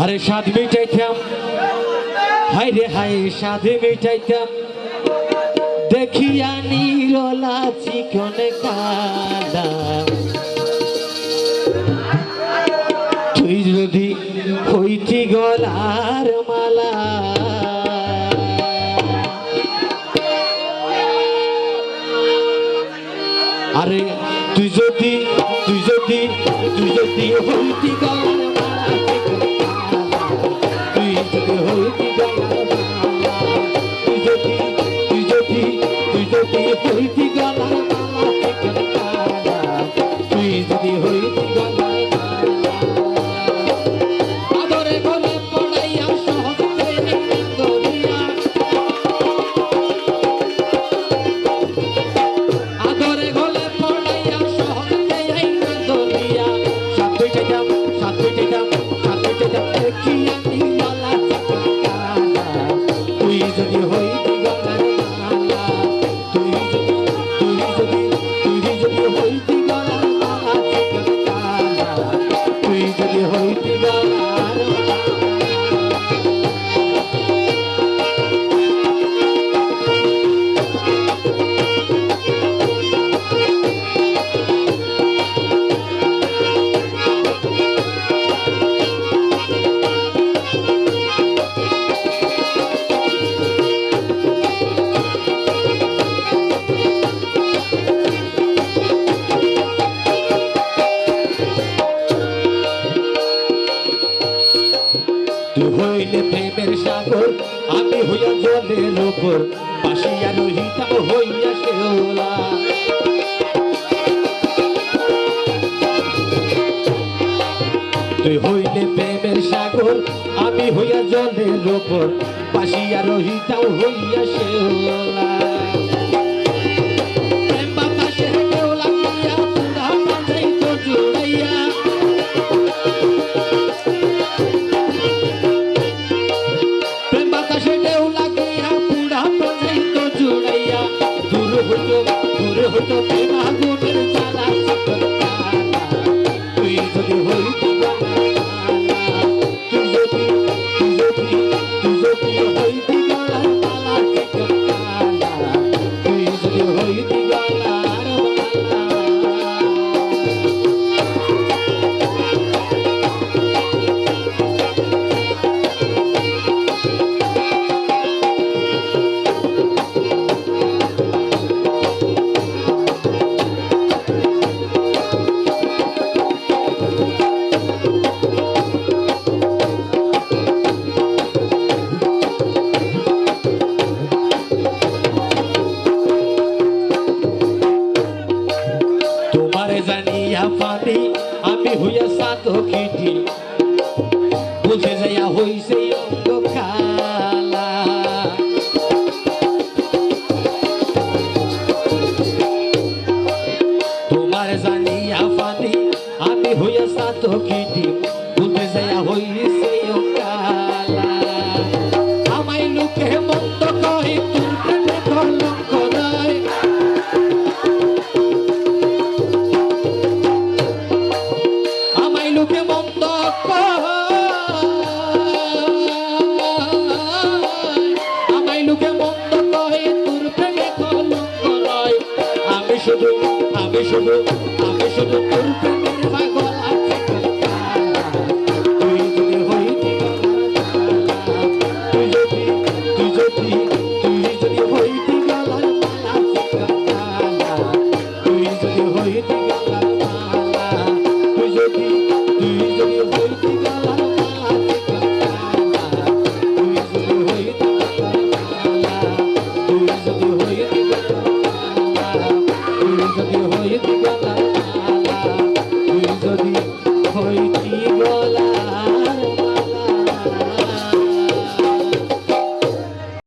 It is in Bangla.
আরে স্বাদ মিটাইতাম, হাই রে হাই স্বাদ মিটাইতাম, দেখিয়া নিরলা চিকনে কাদা। তুই যদি হইতি গলার মালা, আরে তুই যদি হইতি গলার মালা, তুই যদি হইতি গলার মালা, তুই যদি হইতি গলার মালা, তুই যদি হইতি গলার মালা, আদরে গলে পড়াইয়া সহজে দরিয়া, আদরে গলে পড়াইয়া সহজে দরিয়া, সাত পেটাইতাম দেখিয়া নিরলা চিকনা, তুই যদি হইতি গলার মালা, তুই যদি হইতি গলার মালা চিকনা, তুই যদি হইতি গলার মালা। তুই হইলে প্রেমের সাগর, আমি হইয়া জলের উপর, পাশিয়া রহিতাম হইয়া শেওলা। তুই হইলে প্রেমের সাগর, আমি হইয়া জলের উপর, পাশিয়া রহিতাম হইয়া শেওলা। প্রেম বাতাসে ঢেউ লাগিয়া পুরা পাঞ্জাইত জুড়াইয়া, দূর হইতো প্রেম আগুনের জ্বালা চিকনা, তুই যদি হইতি গলার মালা, তুই যদি হইতি গলার মালা চিকনা, তুই যদি হইতি গলার মালা। জানিয়া পানি আমি হইয়া সাতকিটি, বুঝে যাইয়া হইছে অঙ্গ খালা। তোমার জানিয়া পানি আমি হইয়া সাতকিটি, বুঝে যাইয়া হইছে অঙ্গ খালা। আমায় লোকে মন্দ কহে, তোর প্রেমে কলঙ্ক নাই, লোকে মন্দ আমায় লোকে মন্দ কহে, তোর প্রেমে কলঙ্ক নয়। আমি শুধু তোর প্রেমের পাগল আছি। তুই যদি হইতি গলার মালা, তুই যদি হইতি গলার মালা চিকনা, তুই যদি হইতি গলার মালা, তুই যদি হইতি গলার মালা চিকনা, তুই যদি হইতি গলার মালা, তুই যদি হইতি গলার মালা, তুই যদি হইতি গলার